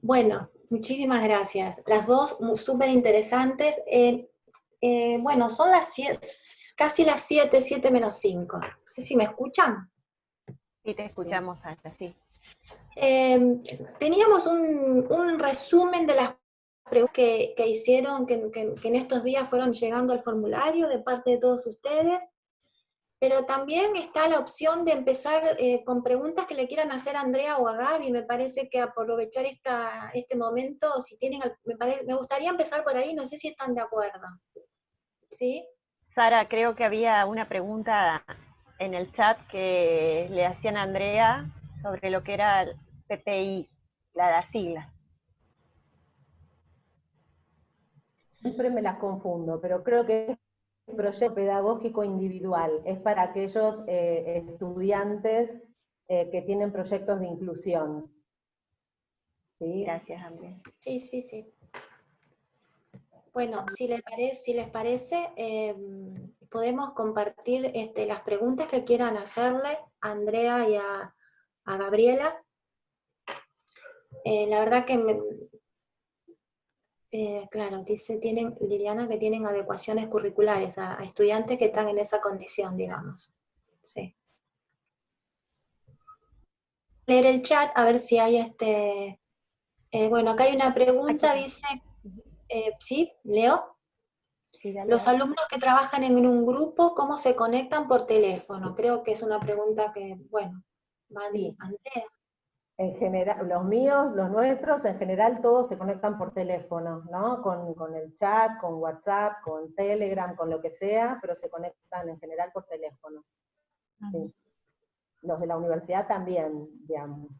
Bueno, muchísimas gracias. Las dos súper interesantes. Bueno, son casi las 7, 7 menos 5. No sé si me escuchan. Sí, te escuchamos, Sasha, sí. Teníamos un resumen de las preguntas que hicieron, que en estos días fueron llegando al formulario de parte de todos ustedes, pero también está la opción de empezar con preguntas que le quieran hacer a Andrea o a Gaby. Me parece que aprovechar este momento, si tienen, me gustaría empezar por ahí, no sé si están de acuerdo. ¿Sí? Sara, creo que había una pregunta en el chat que le hacían a Andrea sobre lo que era el PPI, la sigla. Siempre me las confundo, pero creo que es proyecto pedagógico individual, es para aquellos estudiantes que tienen proyectos de inclusión. ¿Sí? Gracias, Andrea. Sí. Bueno, si les parece, podemos compartir las preguntas que quieran hacerle a Andrea y a Gabriela. La verdad que claro, dice Liliana que tienen adecuaciones curriculares a estudiantes que están en esa condición, digamos. Sí. Leer el chat, a ver si hay bueno, acá hay una pregunta, Aquí. dice, ¿sí? ¿Leo? Sí, Los alumnos que trabajan en un grupo, ¿cómo se conectan por teléfono? Creo que es una pregunta que, bueno, va Sí. Andrea. En general, los míos, los nuestros, en general todos se conectan por teléfono, ¿no? Con el chat, con WhatsApp, con Telegram, con lo que sea, pero se conectan en general por teléfono. Sí. Los de la universidad también, digamos.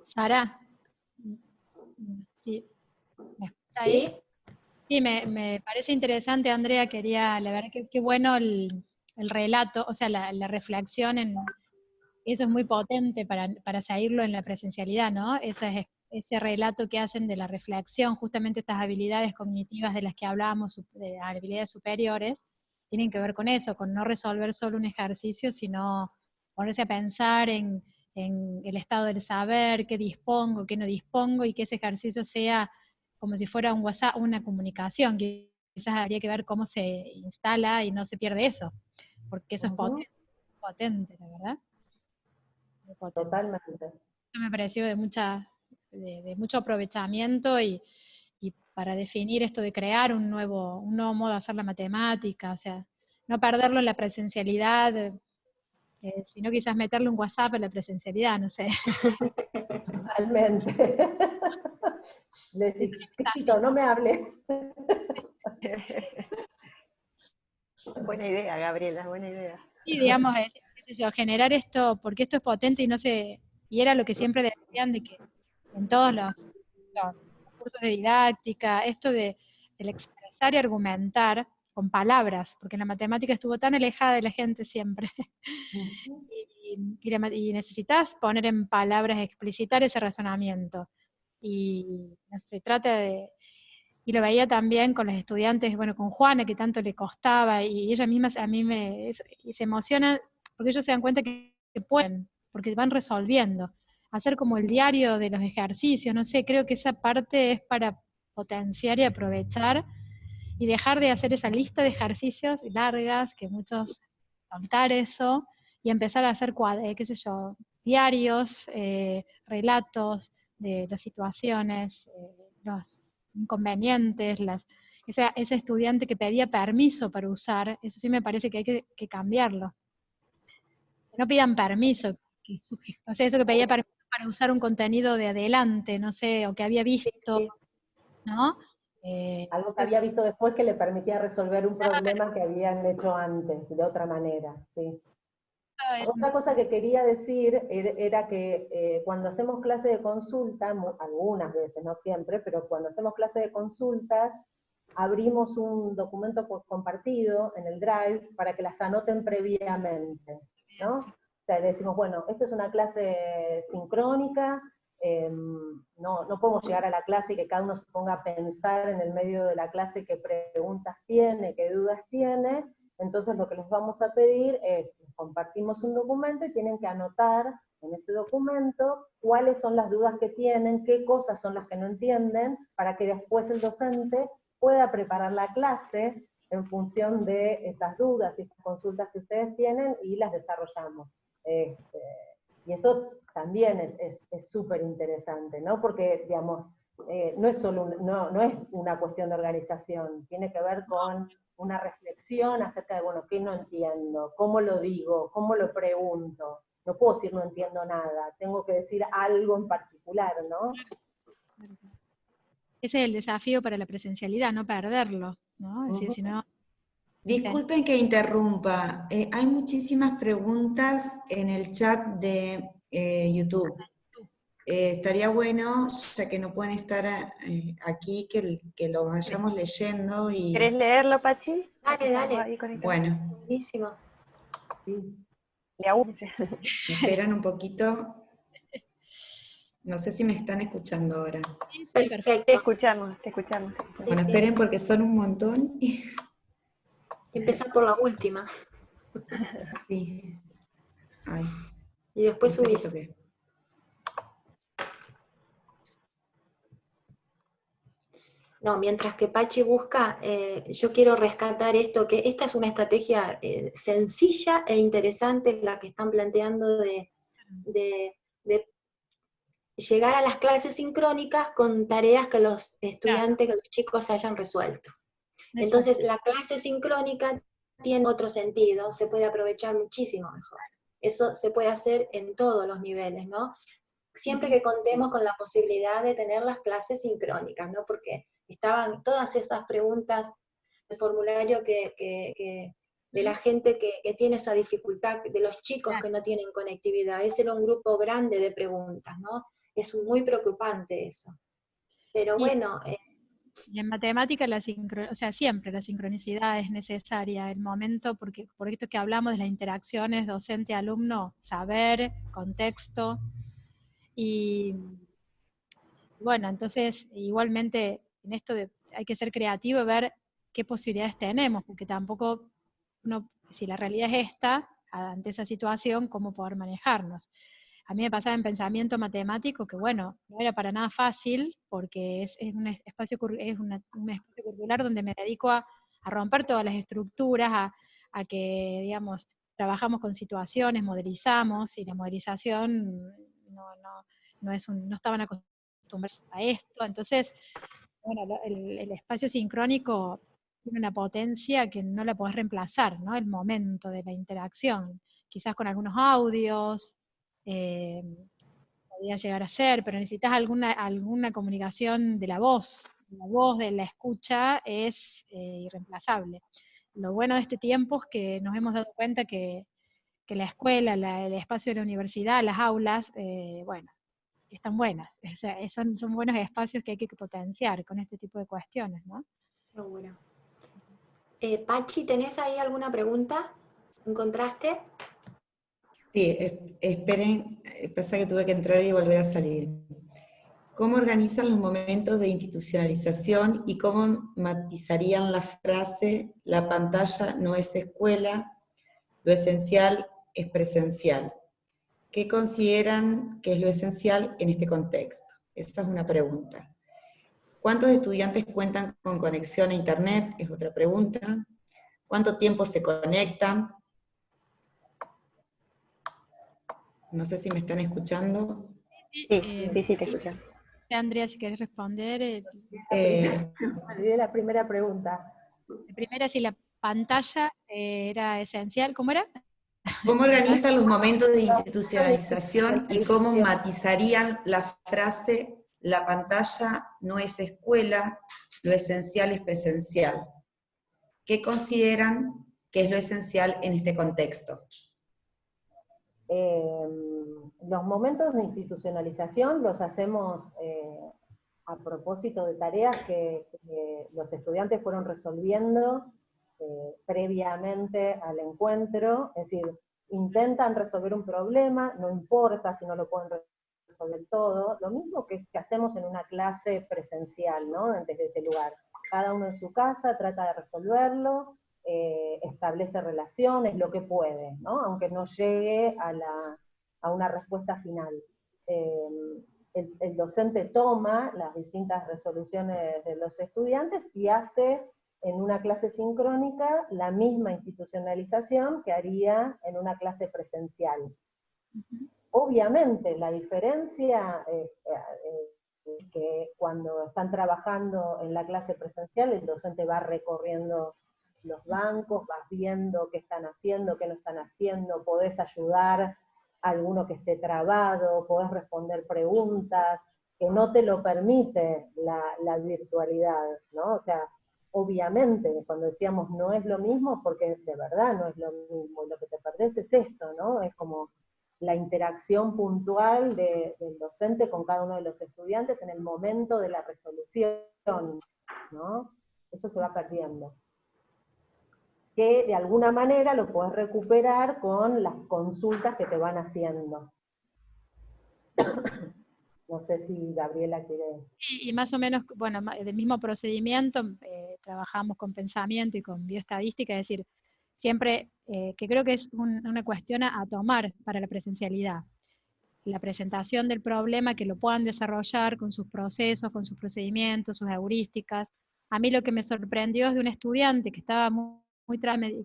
Sara, ¿sí? ¿Me escucha ahí? ¿Sí? Sí, me parece interesante, Andrea, la verdad que qué bueno el relato, o sea, la reflexión, eso es muy potente para seguirlo en la presencialidad, ¿no? Ese relato que hacen de la reflexión, justamente estas habilidades cognitivas de las que hablábamos, de habilidades superiores, tienen que ver con eso, con no resolver solo un ejercicio, sino ponerse a pensar en el estado del saber, qué dispongo, qué no dispongo, y que ese ejercicio sea como si fuera un WhatsApp, una comunicación, que quizás habría que ver cómo se instala y no se pierde eso, porque eso es potente, la verdad. Muy potente. Totalmente. Eso me pareció de mucho aprovechamiento y para definir esto de crear un nuevo modo de hacer la matemática, o sea, no perderlo en la presencialidad, sino quizás meterle un WhatsApp en la presencialidad, no sé. Totalmente. Le decís, Cristo, no me hable. Buena idea, Gabriela, buena idea. Y digamos, qué sé yo, generar esto, porque esto es potente y era lo que siempre decían de que en todos los cursos de didáctica, esto del expresar y argumentar con palabras, porque la matemática estuvo tan alejada de la gente siempre. Y necesitas poner en palabras, explicitar ese razonamiento. Y no sé, se trata y lo veía también con los estudiantes, bueno, con Juana, que tanto le costaba, y ella misma a mí y se emociona, porque ellos se dan cuenta que pueden, porque van resolviendo. Hacer como el diario de los ejercicios, no sé, creo que esa parte es para potenciar y aprovechar, y dejar de hacer esa lista de ejercicios largas, que muchos contar eso, y empezar a hacer, qué sé yo, diarios, relatos de las situaciones, los inconvenientes, ese estudiante que pedía permiso para usar, eso sí me parece que hay que cambiarlo. Que no pidan permiso, o sea, eso que pedía permiso para usar un contenido de adelante, no sé, o que había visto, Sí. ¿no? Algo que había visto después que le permitía resolver un problema que habían hecho antes, de otra manera. Sí. Otra cosa que quería decir era que cuando hacemos clase de consulta, algunas veces, no siempre, pero cuando hacemos clase de consultas, abrimos un documento compartido en el Drive para que las anoten previamente, ¿no? O sea, le decimos, bueno, esto es una clase sincrónica, no podemos llegar a la clase y que cada uno se ponga a pensar en el medio de la clase qué preguntas tiene, qué dudas tiene. Entonces lo que les vamos a pedir es, compartimos un documento y tienen que anotar en ese documento cuáles son las dudas que tienen, qué cosas son las que no entienden, para que después el docente pueda preparar la clase en función de esas dudas y esas consultas que ustedes tienen y las desarrollamos. Y eso también es súper interesante, ¿no? Porque, digamos, no es solo no es una cuestión de organización, tiene que ver con una reflexión acerca de, bueno, ¿qué no entiendo? ¿Cómo lo digo? ¿Cómo lo pregunto? No puedo decir no entiendo nada, tengo que decir algo en particular, ¿no? Ese es el desafío para la presencialidad, no perderlo, ¿no? Es decir, si no... Disculpen que interrumpa, hay muchísimas preguntas en el chat de YouTube. Estaría bueno, ya que no pueden estar aquí, que lo vayamos leyendo y... ¿Querés leerlo, Pachi? Dale, dale. Ahí conectados. Bueno, Buenísimo. me esperan un poquito. No sé si me están escuchando ahora. Perfecto. Te escuchamos, te escuchamos. Bueno, sí. esperen porque son un montón. Empezar por la última. Sí. Ay, Y después no sé qué subís. toqué. No, mientras que Pachi busca, yo quiero rescatar esto, que esta es una estrategia sencilla e interesante la que están planteando de llegar a las clases sincrónicas con tareas que los estudiantes, que los chicos hayan resuelto. Entonces, la clase sincrónica tiene otro sentido, se puede aprovechar muchísimo mejor. Eso se puede hacer en todos los niveles, ¿no? Siempre que contemos con la posibilidad de tener las clases sincrónicas, ¿no? Porque estaban todas esas preguntas del formulario de la gente que tiene esa dificultad, de los chicos que no tienen conectividad. Ese era un grupo grande de preguntas, ¿no? Es muy preocupante eso. Pero bueno... Y en matemática, o sea, siempre la sincronicidad es necesaria, el momento, porque por esto que hablamos de las interacciones docente-alumno, saber, contexto, y bueno, entonces igualmente en esto hay que ser creativo y ver qué posibilidades tenemos, porque tampoco, si la realidad es esta, ante esa situación, cómo poder manejarnos. A mí me pasaba en pensamiento matemático que, bueno, no era para nada fácil, porque es un espacio curricular donde me dedico a romper todas las estructuras, a que, digamos, trabajamos con situaciones, modelizamos, y la modelización no estaban acostumbrados a esto. Entonces, bueno, el espacio sincrónico tiene una potencia que no la podés reemplazar, ¿no? El momento de la interacción, quizás con algunos audios, podría llegar a ser, pero necesitas alguna comunicación de la voz. La voz de la escucha es irreemplazable. Lo bueno de este tiempo es que nos hemos dado cuenta que la escuela, el espacio de la universidad, las aulas, bueno, están buenas. O sea, son buenos espacios que hay que potenciar con este tipo de cuestiones, ¿no? Seguro. Pachi, ¿tenés ahí alguna pregunta? ¿Encontraste? Sí, esperen, pasa que tuve que entrar y volver a salir. ¿Cómo organizan los momentos de institucionalización y cómo matizarían la frase "la pantalla no es escuela, lo esencial es presencial"? ¿Qué consideran que es lo esencial en este contexto? Esa es una pregunta. ¿Cuántos estudiantes cuentan con conexión a internet? Es otra pregunta. ¿Cuánto tiempo se conectan? No sé si me están escuchando. Sí, te escuchamos. Andrea, si querés responder. Olvidé la primera pregunta. La primera, si la pantalla era esencial, ¿cómo era? ¿Cómo organizan los momentos de institucionalización y cómo matizarían la frase "la pantalla no es escuela, lo esencial es presencial"? ¿Qué consideran que es lo esencial en este contexto? Los momentos de institucionalización los hacemos a propósito de tareas que los estudiantes fueron resolviendo previamente al encuentro, es decir, intentan resolver un problema, no importa si no lo pueden resolver todo, lo mismo que hacemos en una clase presencial, ¿no? Desde ese lugar. Cada uno en su casa trata de resolverlo, establece relaciones, lo que puede, ¿no? Aunque no llegue a a una respuesta final. El docente toma las distintas resoluciones de los estudiantes y hace en una clase sincrónica la misma institucionalización que haría en una clase presencial. Obviamente la diferencia es que cuando están trabajando en la clase presencial, el docente va recorriendo los bancos, vas viendo qué están haciendo, qué no están haciendo, podés ayudar a alguno que esté trabado, podés responder preguntas, que no te lo permite la virtualidad, ¿no? O sea, obviamente, cuando decíamos no es lo mismo, porque de verdad no es lo mismo, lo que te perdés es esto, ¿no? Es como la interacción puntual del docente con cada uno de los estudiantes en el momento de la resolución, ¿no? Eso se va perdiendo. Que de alguna manera lo podés recuperar con las consultas que te van haciendo. No sé si Gabriela quiere... Y más o menos, bueno, del mismo procedimiento, trabajamos con pensamiento y con bioestadística, es decir, siempre, que creo que es una cuestión a tomar para la presencialidad. La presentación del problema, que lo puedan desarrollar con sus procesos, con sus procedimientos, sus heurísticas. A mí lo que me sorprendió es de un estudiante que estaba muy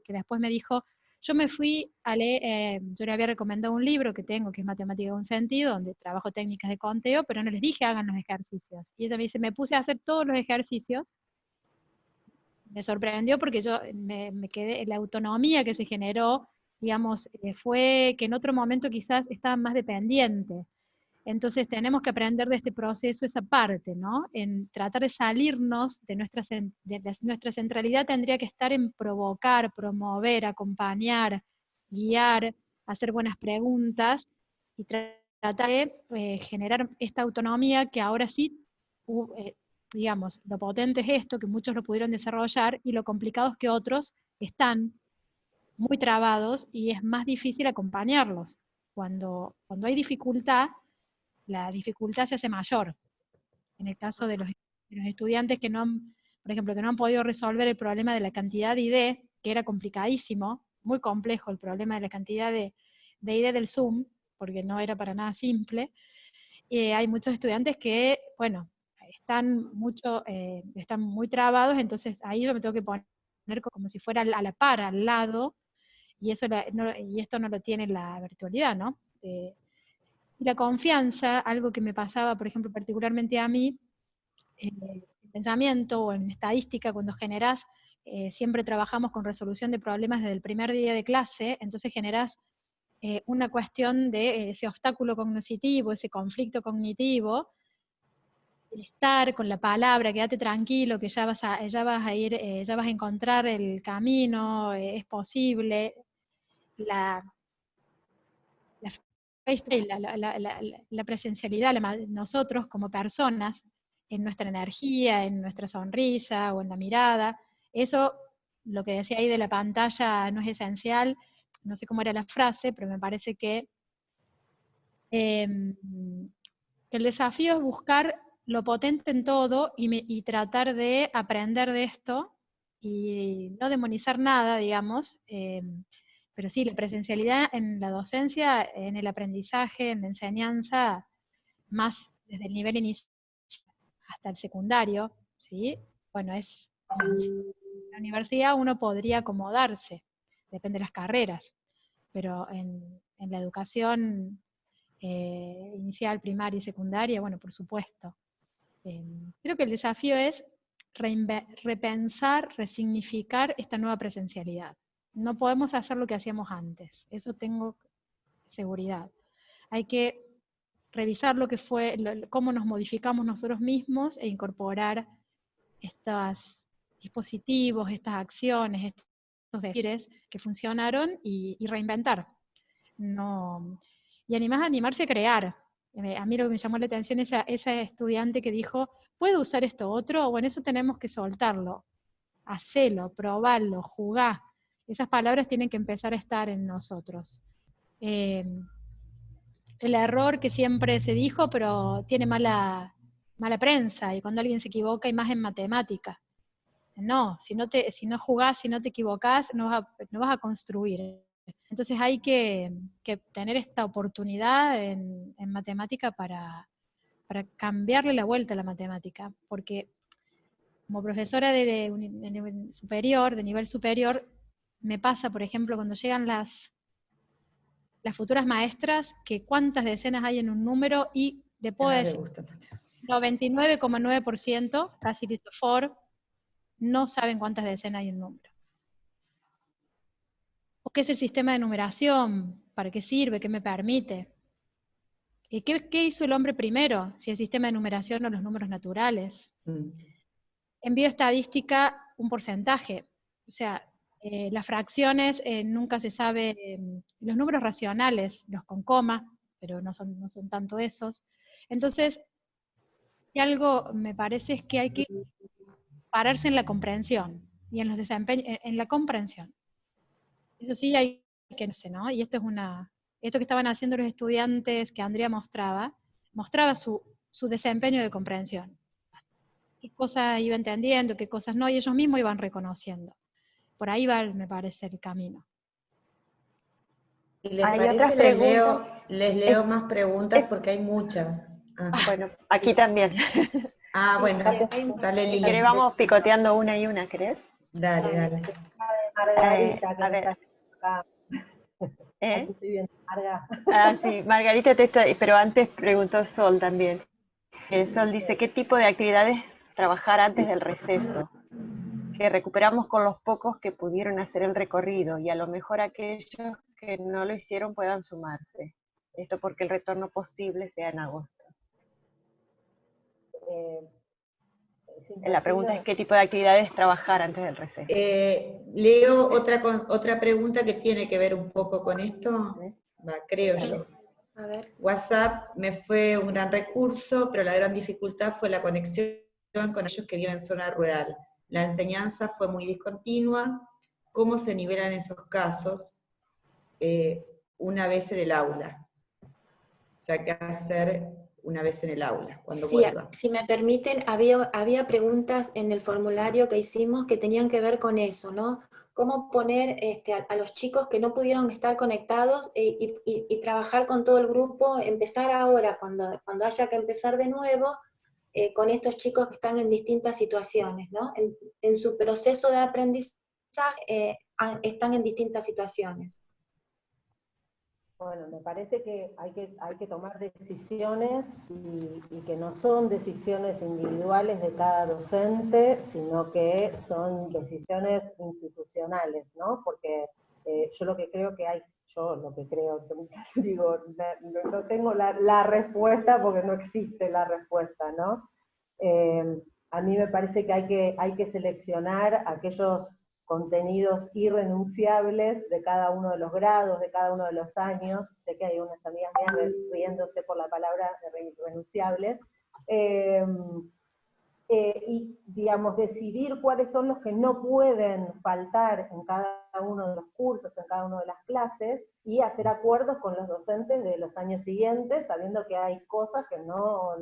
que después me dijo, yo me fui a leer, yo le había recomendado un libro que tengo, que es Matemática de un Sentido, donde trabajo técnicas de conteo, pero no les dije hagan los ejercicios. Y ella me dice, me puse a hacer todos los ejercicios. Me sorprendió porque yo me quedé, la autonomía que se generó, digamos, fue que en otro momento quizás estaba más dependiente. Entonces tenemos que aprender de este proceso esa parte, ¿no? En tratar de salirnos de nuestra centralidad tendría que estar en provocar, promover, acompañar, guiar, hacer buenas preguntas y tratar de generar esta autonomía que ahora sí, digamos, lo potente es esto, que muchos lo pudieron desarrollar y lo complicado es que otros están muy trabados y es más difícil acompañarlos. Cuando hay dificultad, la dificultad se hace mayor. En el caso de los estudiantes que no han, por ejemplo, que no han podido resolver el problema de la cantidad de ID, que era complicadísimo, muy complejo el problema de la cantidad de ID del Zoom, porque no era para nada simple, hay muchos estudiantes que, bueno, están muy trabados, entonces ahí yo me tengo que poner como si fuera a la par, al lado, y esto no lo tiene la virtualidad, ¿no? Y la confianza, algo que me pasaba, por ejemplo, particularmente a mí, en pensamiento o en estadística, cuando generás, siempre trabajamos con resolución de problemas desde el primer día de clase, entonces generás una cuestión de ese obstáculo cognitivo, ese conflicto cognitivo, el estar con la palabra, quédate tranquilo, que ya vas a ir, ya vas a encontrar el camino, es posible, la presencialidad, nosotros como personas, en nuestra energía, en nuestra sonrisa o en la mirada, eso, lo que decía ahí de la pantalla no es esencial, no sé cómo era la frase, pero me parece que el desafío es buscar lo potente en todo y tratar de aprender de esto y no demonizar nada, digamos, pero sí, la presencialidad en la docencia, en el aprendizaje, en la enseñanza, más desde el nivel inicial hasta el secundario, ¿sí? Bueno, en la universidad uno podría acomodarse, depende de las carreras, pero en la educación inicial, primaria y secundaria, bueno, por supuesto. Creo que el desafío es repensar, resignificar esta nueva presencialidad. No podemos hacer lo que hacíamos antes, eso tengo seguridad. Hay que revisar lo que fue, cómo nos modificamos nosotros mismos e incorporar estos dispositivos, estas acciones, estos decires que funcionaron y reinventar. Y animarse a crear. A mí lo que me llamó la atención es esa estudiante que dijo, ¿puedo usar esto otro? Bueno, eso tenemos que soltarlo, hacerlo, probarlo, jugar. Esas palabras tienen que empezar a estar en nosotros. El error que siempre se dijo, pero tiene mala prensa, y cuando alguien se equivoca, y más en matemática. No, si no jugás, si no te equivocás, no vas a construir. Entonces hay que tener esta oportunidad en matemática para cambiarle la vuelta a la matemática, porque como profesora de nivel superior, me pasa, por ejemplo, cuando llegan las futuras maestras, que cuántas decenas hay en un número, y le puedo decir, 99,9%, casi listo for, no saben cuántas decenas hay en un número. ¿O qué es el sistema de numeración? ¿Para qué sirve? ¿Qué me permite? ¿Qué hizo el hombre primero? Si el sistema de numeración o los números naturales. En bioestadística, un porcentaje. O sea, las fracciones nunca se sabe, los números racionales, los con coma, pero no son tanto esos. Entonces, si algo me parece es que hay que pararse en la comprensión y en los desempeños, en la comprensión. Eso sí hay que, no sé, ¿no? Y esto que estaban haciendo los estudiantes que Andrea mostraba su desempeño de comprensión. Qué cosas iba entendiendo, qué cosas no, y ellos mismos iban reconociendo. Por ahí va, me parece, el camino. ¿Y les parece, les leo más preguntas porque hay muchas? Bueno, aquí también. Bueno, dale, Lili. Si querés, vamos picoteando una y una, ¿querés? Dale. Margarita, que está acá. Aquí estoy viendo, Marga. Sí, Margarita pero antes preguntó Sol también. Sol dice, ¿qué tipo de actividades trabajar antes del receso? Que recuperamos con los pocos que pudieron hacer el recorrido, y a lo mejor aquellos que no lo hicieron puedan sumarse. Esto porque el retorno posible sea en agosto. La pregunta es, ¿qué tipo de actividades trabajar antes del receso? Leo otra pregunta que tiene que ver un poco con esto, creo yo. A ver. WhatsApp me fue un gran recurso, pero la gran dificultad fue la conexión con aquellos que viven en zona rural. La enseñanza fue muy discontinua. ¿Cómo se nivelan esos casos una vez en el aula? O sea, ¿qué hacer una vez en el aula, cuando vuelva? Si me permiten, había preguntas en el formulario que hicimos que tenían que ver con eso, ¿no? Cómo poner a los chicos que no pudieron estar conectados y trabajar con todo el grupo, empezar ahora, cuando haya que empezar de nuevo, con estos chicos que están en distintas situaciones, ¿no? En su proceso de aprendizaje están en distintas situaciones. Bueno, me parece que hay que tomar decisiones y que no son decisiones individuales de cada docente, sino que son decisiones institucionales, ¿no? Porque yo lo que creo, digo, no tengo la respuesta porque no existe la respuesta, ¿no? A mí me parece que hay que seleccionar aquellos contenidos irrenunciables de cada uno de los grados, de cada uno de los años. Sé que hay unas amigas mías riéndose por la palabra irrenunciables. Y, digamos, decidir cuáles son los que no pueden faltar en cada uno de los cursos, en cada una de las clases, y hacer acuerdos con los docentes de los años siguientes, sabiendo que hay cosas que no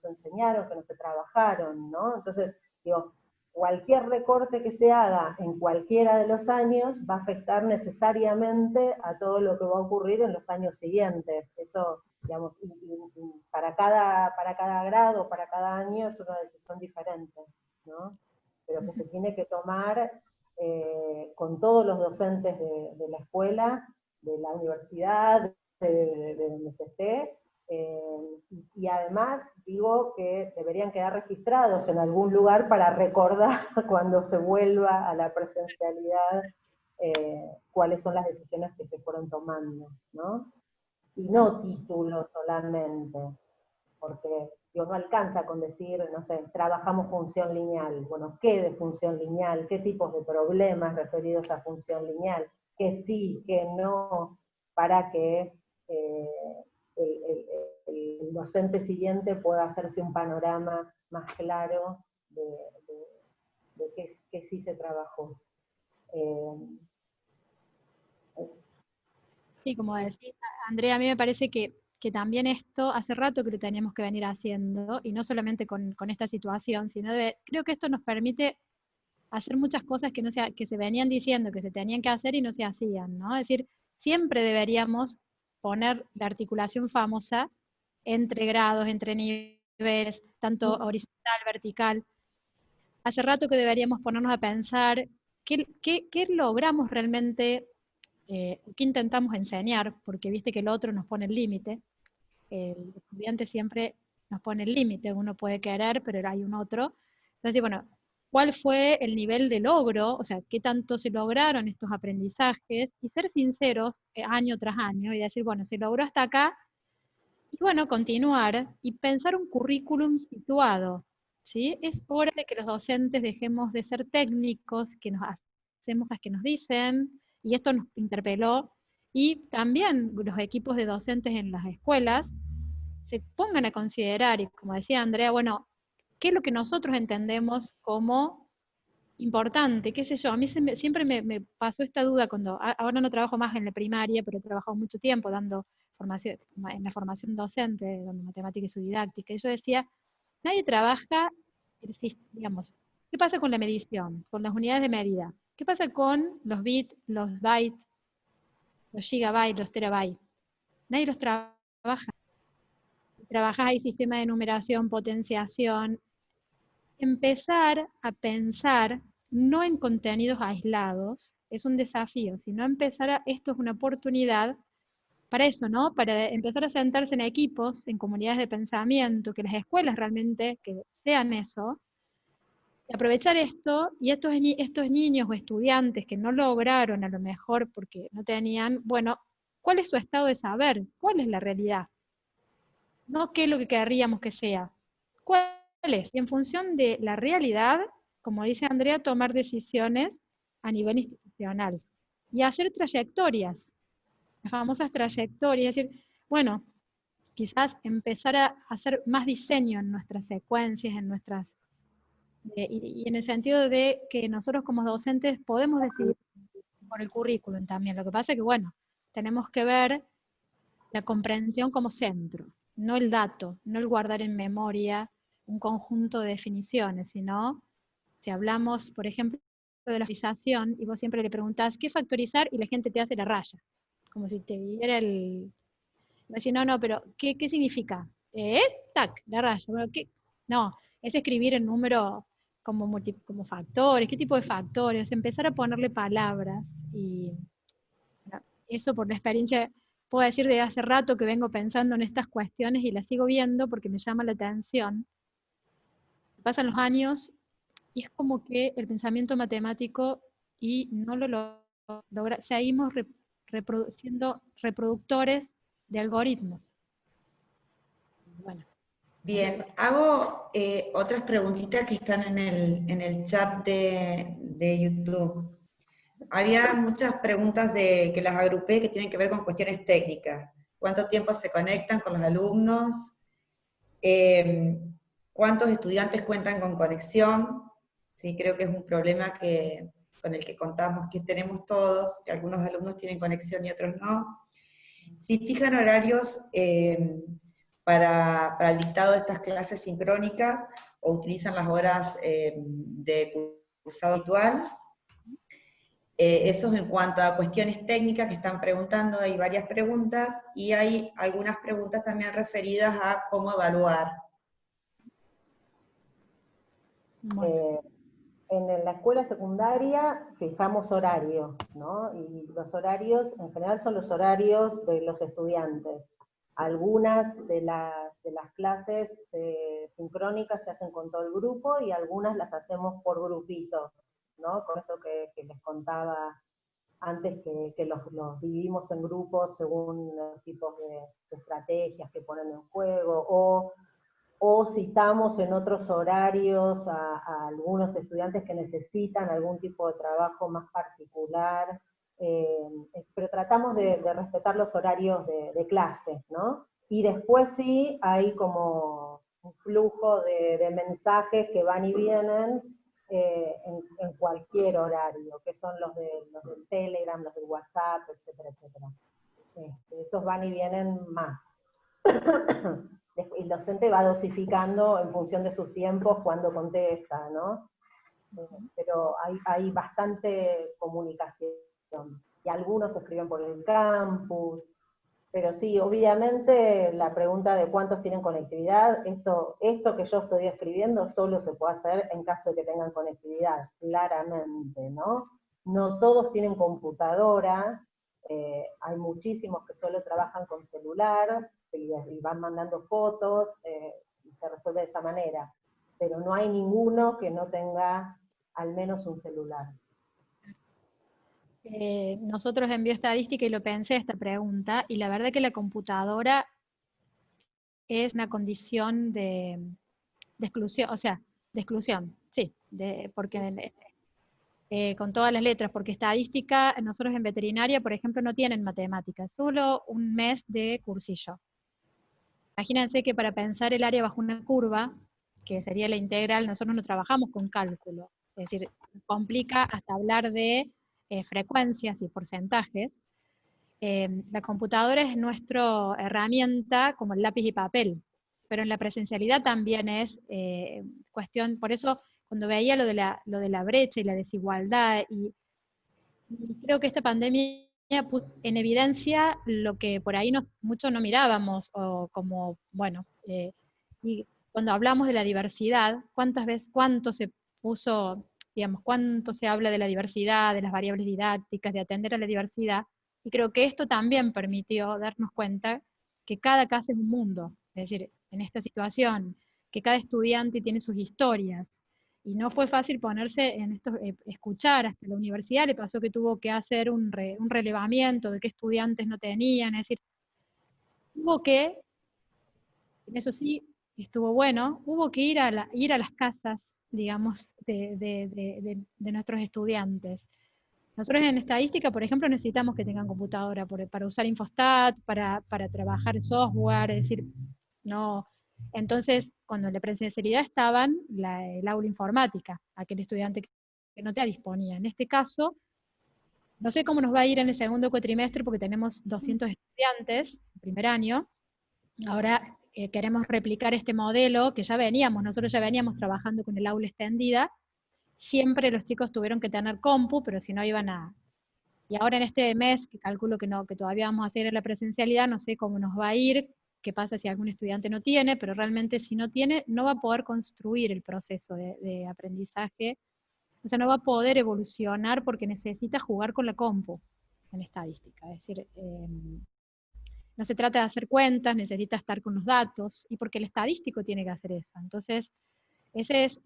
se enseñaron, que no se trabajaron, ¿no? Entonces, digo, cualquier recorte que se haga en cualquiera de los años va a afectar necesariamente a todo lo que va a ocurrir en los años siguientes. Eso, digamos, para cada grado, para cada año es una decisión diferente, ¿no? Pero que se tiene que tomar con todos los docentes de la escuela, de la universidad, de donde se esté, y además digo que deberían quedar registrados en algún lugar para recordar cuando se vuelva a la presencialidad cuáles son las decisiones que se fueron tomando, ¿no? Y no títulos solamente, porque no alcanza con decir, no sé, trabajamos función lineal. Bueno, ¿qué de función lineal? ¿Qué tipos de problemas referidos a función lineal? ¿Qué sí, qué no? Para que el docente siguiente pueda hacerse un panorama más claro de qué sí se trabajó. Sí, como decía Andrea, a mí me parece que también esto hace rato que lo teníamos que venir haciendo, y no solamente con esta situación, sino creo que esto nos permite hacer muchas cosas que se venían diciendo que se tenían que hacer y no se hacían, ¿no? Es decir, siempre deberíamos poner la articulación famosa entre grados, entre niveles, tanto horizontal, vertical. Hace rato que deberíamos ponernos a pensar qué logramos realmente, qué intentamos enseñar, porque viste que el otro nos pone el límite. El estudiante siempre nos pone el límite, uno puede querer, pero hay un otro. Entonces, bueno, ¿cuál fue el nivel de logro? O sea, ¿qué tanto se lograron estos aprendizajes? Y ser sinceros año tras año y decir, bueno, se logró hasta acá, y bueno, continuar y pensar un currículum situado, ¿sí? Es hora de que los docentes dejemos de ser técnicos, que nos hacemos las que nos dicen, y esto nos interpeló, y también los equipos de docentes en las escuelas se pongan a considerar, y como decía Andrea, bueno, ¿qué es lo que nosotros entendemos como importante? ¿Qué sé yo? A mí siempre me pasó esta duda cuando, ahora no trabajo más en la primaria, pero he trabajado mucho tiempo dando formación, en la formación docente, dando matemáticas y didáctica, y yo decía, nadie trabaja, digamos, ¿qué pasa con la medición, con las unidades de medida? ¿Qué pasa con los bits, los bytes, los gigabytes, los terabytes? Nadie los trabaja. Trabajas ahí sistema de numeración, potenciación, empezar a pensar no en contenidos aislados, es un desafío, sino esto es una oportunidad para eso, ¿no? Para empezar a sentarse en equipos, en comunidades de pensamiento, que las escuelas realmente que sean eso, y aprovechar esto, y estos niños o estudiantes que no lograron a lo mejor porque no tenían, bueno, ¿cuál es su estado de saber? ¿Cuál es la realidad? No qué es lo que querríamos que sea. ¿Cuál es? Y en función de la realidad, como dice Andrea, tomar decisiones a nivel institucional y hacer trayectorias, las famosas trayectorias, es decir, bueno, quizás empezar a hacer más diseño en nuestras secuencias, en nuestras, y en el sentido de que nosotros como docentes podemos decidir por el currículum también. Lo que pasa es que, bueno, tenemos que ver la comprensión como centro, no el dato, no el guardar en memoria un conjunto de definiciones, sino si hablamos, por ejemplo, de la factorización, y vos siempre le preguntás, ¿qué factorizar? Y la gente te hace la raya, como si te diera el... Decir, no, no, pero ¿qué significa? Tac, la raya. Bueno, ¿qué? No, es escribir el número como factores, ¿qué tipo de factores? Empezar a ponerle palabras y eso por la experiencia, puedo decir de hace rato que vengo pensando en estas cuestiones y las sigo viendo porque me llama la atención. Pasan los años y es como que el pensamiento matemático y no lo logra, seguimos reproduciendo reproductores de algoritmos. Bueno. Bien, hago otras preguntitas que están en el chat de YouTube. Había muchas preguntas que las agrupé que tienen que ver con cuestiones técnicas. ¿Cuánto tiempo se conectan con los alumnos? ¿Cuántos estudiantes cuentan con conexión? Sí, creo que es un problema con el que contamos, que tenemos todos, que algunos alumnos tienen conexión y otros no. Si fijan horarios para el dictado de estas clases sincrónicas o utilizan las horas de cursado habitual. Eso es en cuanto a cuestiones técnicas que están preguntando, hay varias preguntas, y hay algunas preguntas también referidas a cómo evaluar. En la escuela secundaria fijamos horarios, ¿no? Y los horarios en general son los horarios de los estudiantes. Algunas de las clases sincrónicas se hacen con todo el grupo y algunas las hacemos por grupitos, ¿no? Con esto que les contaba antes, que los dividimos en grupos según los tipos de estrategias que ponen en juego, o citamos en otros horarios a algunos estudiantes que necesitan algún tipo de trabajo más particular, pero tratamos de respetar los horarios de clase, ¿no? Y después sí hay como un flujo de mensajes que van y vienen en cualquier horario, que son los del Telegram, los del WhatsApp, etcétera, etcétera. Esos van y vienen más. El docente va dosificando en función de sus tiempos cuando contesta, ¿no? pero hay bastante comunicación. Y algunos escriben por el campus, pero sí, obviamente la pregunta de cuántos tienen conectividad, esto que yo estoy escribiendo solo se puede hacer en caso de que tengan conectividad, claramente, ¿no? No todos tienen computadora, hay muchísimos que solo trabajan con celular y van mandando fotos, y se resuelve de esa manera, pero no hay ninguno que no tenga al menos un celular. Nosotros en bioestadística, y lo pensé esta pregunta, y la verdad que la computadora es una condición de exclusión, o sea, de exclusión, sí, porque con todas las letras, porque estadística, nosotros en veterinaria, por ejemplo, no tienen matemáticas, solo un mes de cursillo. Imagínense que para pensar el área bajo una curva, que sería la integral, nosotros no trabajamos con cálculo, es decir, complica hasta hablar de frecuencias y porcentajes. La computadora es nuestra herramienta como el lápiz y papel, pero en la presencialidad también es cuestión, por eso cuando veía lo de la brecha y la desigualdad, y creo que esta pandemia puso en evidencia lo que por ahí muchos no mirábamos, o como, bueno, y cuando hablamos de la diversidad, cuánto se puso, digamos, cuánto se habla de la diversidad, de las variables didácticas, de atender a la diversidad, y creo que esto también permitió darnos cuenta que cada caso es un mundo, es decir, en esta situación, que cada estudiante tiene sus historias, y no fue fácil ponerse en esto, escuchar hasta la universidad, le pasó que tuvo que hacer un relevamiento de qué estudiantes no tenían, es decir, hubo que, eso sí, estuvo bueno, hubo que ir a las casas, digamos, de nuestros estudiantes. Nosotros en estadística, por ejemplo, necesitamos que tengan computadora para usar Infostat, para trabajar software, es decir, no. Entonces, cuando en la presencialidad estaban el aula informática, aquel estudiante que no te disponía. En este caso, no sé cómo nos va a ir en el segundo cuatrimestre porque tenemos 200 estudiantes, el primer año. Ahora queremos replicar este modelo que nosotros ya veníamos trabajando con el aula extendida. Siempre los chicos tuvieron que tener compu, pero si no iban a... Y ahora en este mes, que calculo que no, que todavía vamos a hacer la presencialidad, no sé cómo nos va a ir, qué pasa si algún estudiante no tiene, pero realmente si no tiene, no va a poder construir el proceso de aprendizaje, o sea, no va a poder evolucionar porque necesita jugar con la compu en estadística. Es decir, no se trata de hacer cuentas, necesita estar con los datos, y porque el estadístico tiene que hacer eso. Entonces, ese es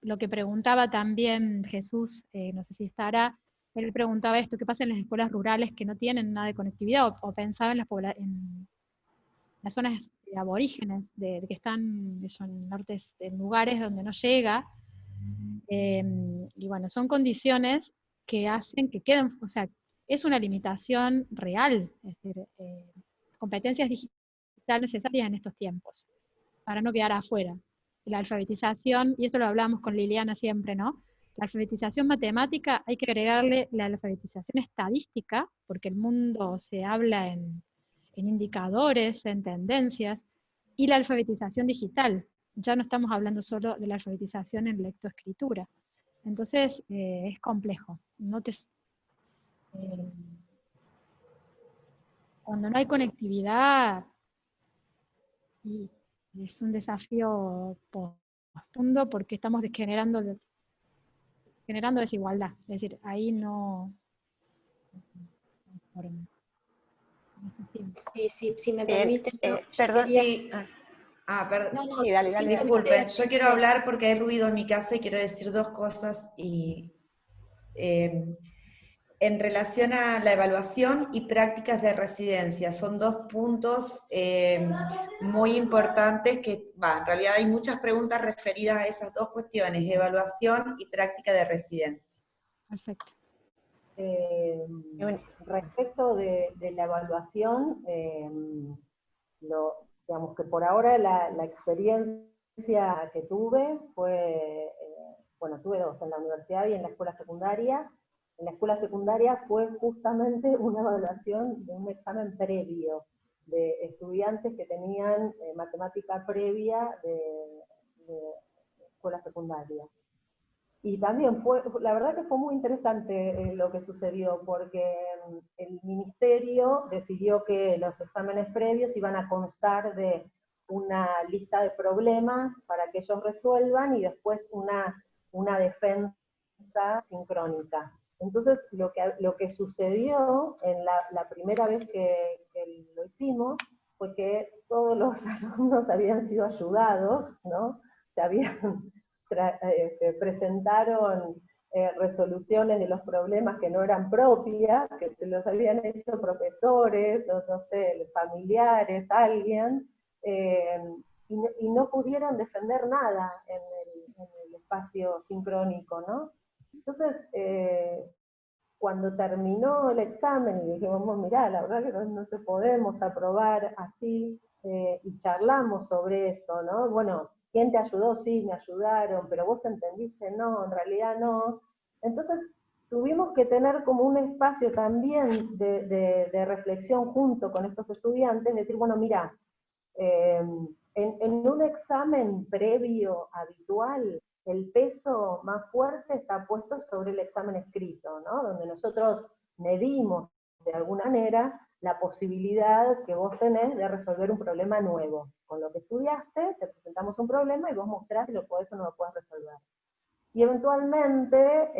lo que preguntaba también Jesús, no sé si estará, él preguntaba esto, ¿qué pasa en las escuelas rurales que no tienen nada de conectividad? O pensaba en las zonas aborígenes, que están en nortes, en lugares donde no llega, y bueno, son condiciones que hacen que queden, o sea, es una limitación real, es decir, competencias digitales necesarias en estos tiempos, para no quedar afuera. La alfabetización, y esto lo hablamos con Liliana siempre, ¿no? La alfabetización matemática hay que agregarle la alfabetización estadística, porque el mundo se habla en indicadores, en tendencias, y la alfabetización digital. Ya no estamos hablando solo de la alfabetización en lectoescritura. Entonces, es complejo. Eh, Cuando no hay conectividad, y es un desafío profundo porque estamos generando desigualdad. Es decir, ahí no... Sí, si me permiten, yo perdón. quería... Sí. Perdón. No, Sí, dale. Disculpen, yo quiero hablar porque hay ruido en mi casa y quiero decir dos cosas. En relación a la evaluación y prácticas de residencia, son dos puntos muy importantes que, en realidad hay muchas preguntas referidas a esas dos cuestiones, evaluación y práctica de residencia. Perfecto. Respecto de la evaluación, digamos que por ahora la experiencia que tuve fue, bueno, tuve dos, en la universidad y en la escuela secundaria. En la escuela secundaria fue justamente una evaluación de un examen previo, de estudiantes que tenían matemática previa de escuela secundaria. Y también la verdad que fue muy interesante lo que sucedió, porque el ministerio decidió que los exámenes previos iban a constar de una lista de problemas para que ellos resuelvan y después una defensa sincrónica. Entonces, lo que sucedió en la primera vez que lo hicimos fue que todos los alumnos habían sido ayudados, ¿no? Se habían presentaron resoluciones de los problemas que no eran propias, que se los habían hecho profesores, no sé, familiares, alguien, y no pudieron defender nada en el espacio sincrónico, ¿no? Entonces, cuando terminó el examen y dijimos, mirá, la verdad que no te podemos aprobar así, y charlamos sobre eso, ¿no? Bueno, ¿quién te ayudó? Sí, me ayudaron, pero vos entendiste, no, en realidad no. Entonces, tuvimos que tener como un espacio también de reflexión junto con estos estudiantes, decir, bueno, mira, en un examen previo habitual, el peso más fuerte está puesto sobre el examen escrito, ¿no? Donde nosotros medimos de alguna manera la posibilidad que vos tenés de resolver un problema nuevo. Con lo que estudiaste, te presentamos un problema y vos mostrás si lo podés o no lo podés resolver. Y eventualmente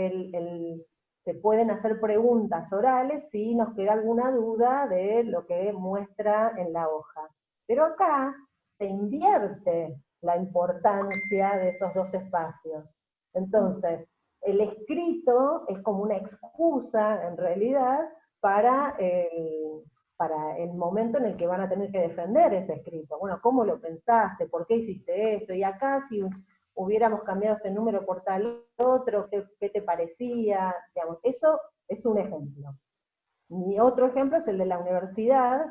se pueden hacer preguntas orales si nos queda alguna duda de lo que muestra en la hoja. Pero acá se invierte la importancia de esos dos espacios. Entonces, el escrito es como una excusa, en realidad, para el momento en el que van a tener que defender ese escrito. Bueno, ¿cómo lo pensaste? ¿Por qué hiciste esto? Y acá, si hubiéramos cambiado este número por tal otro, ¿qué te parecía? Digamos, eso es un ejemplo. Mi otro ejemplo es el de la universidad,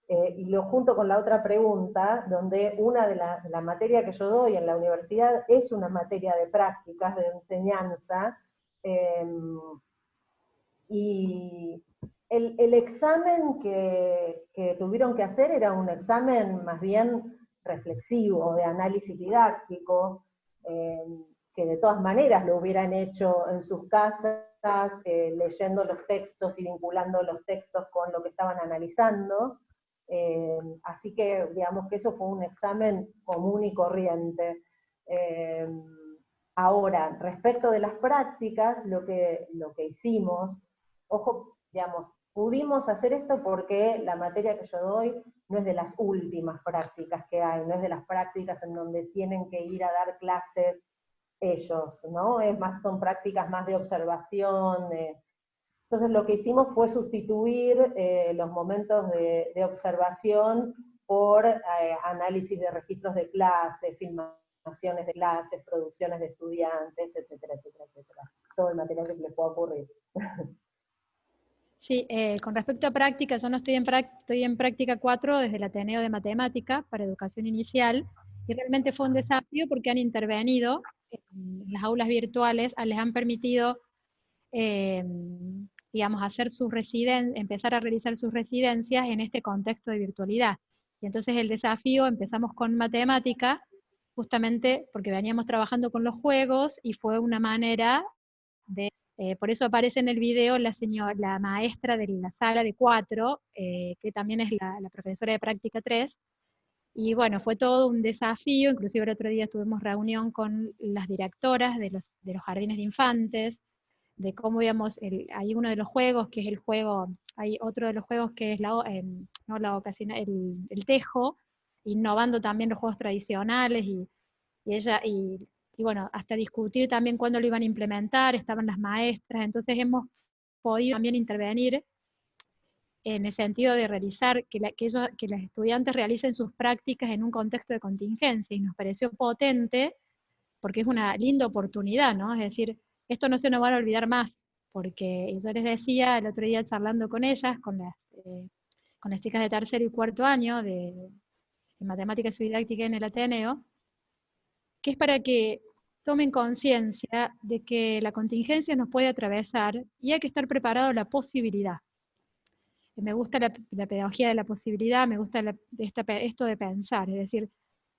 y lo junto con la otra pregunta, donde una de la materia que yo doy en la universidad es una materia de prácticas, de enseñanza, y el examen que tuvieron que hacer era un examen más bien reflexivo, de análisis didáctico, que de todas maneras lo hubieran hecho en sus casas, leyendo los textos y vinculando los textos con lo que estaban analizando. Así que digamos que eso fue un examen común y corriente. Ahora, respecto de las prácticas, lo que hicimos, ojo, digamos, pudimos hacer esto porque la materia que yo doy no es de las últimas prácticas que hay, no es de las prácticas en donde tienen que ir a dar clases ellos, ¿no? Es más, son prácticas más de observación. Entonces lo que hicimos fue sustituir los momentos de observación por análisis de registros de clases, filmaciones de clases, producciones de estudiantes, etcétera, etcétera, etcétera. Todo el material que se les pueda ocurrir. Sí, con respecto a práctica, yo no estoy en práctica 4 desde el Ateneo de Matemática para Educación Inicial, y realmente fue un desafío porque han intervenido en las aulas virtuales, les han permitido, digamos, empezar a realizar sus residencias en este contexto de virtualidad. Y entonces el desafío, empezamos con matemática, justamente porque veníamos trabajando con los juegos, y fue una manera de... por eso aparece en el video la maestra de la sala de 4, que también es la profesora de práctica 3, y bueno, fue todo un desafío. Inclusive el otro día tuvimos reunión con las directoras de los jardines de infantes, de cómo íbamos, hay uno de los juegos que es el juego, hay otro de los juegos que es no la ocasión, el tejo, innovando también los juegos tradicionales, y bueno, hasta discutir también cuándo lo iban a implementar, estaban las maestras. Entonces hemos podido también intervenir en el sentido de realizar, que los estudiantes realicen sus prácticas en un contexto de contingencia, y nos pareció potente, porque es una linda oportunidad, ¿no? Es decir, esto no se nos va a olvidar más, porque yo les decía el otro día charlando con ellas, con las chicas de tercer y cuarto año de matemáticas y didáctica en el Ateneo, que es para que tomen conciencia de que la contingencia nos puede atravesar y hay que estar preparado a la posibilidad. Me gusta la pedagogía de la posibilidad, me gusta esto de pensar, es decir,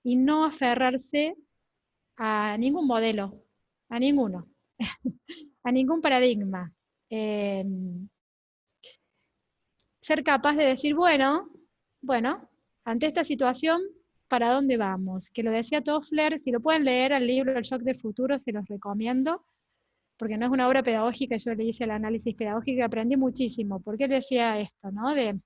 y no aferrarse a ningún modelo, a ninguno. a ningún paradigma. Ser capaz de decir, bueno, ante esta situación, ¿para dónde vamos? Que lo decía Toffler, si lo pueden leer el libro El Shock del Futuro, se los recomiendo, porque no es una obra pedagógica, yo le hice el análisis pedagógico y aprendí muchísimo, porque él decía esto, ¿no? De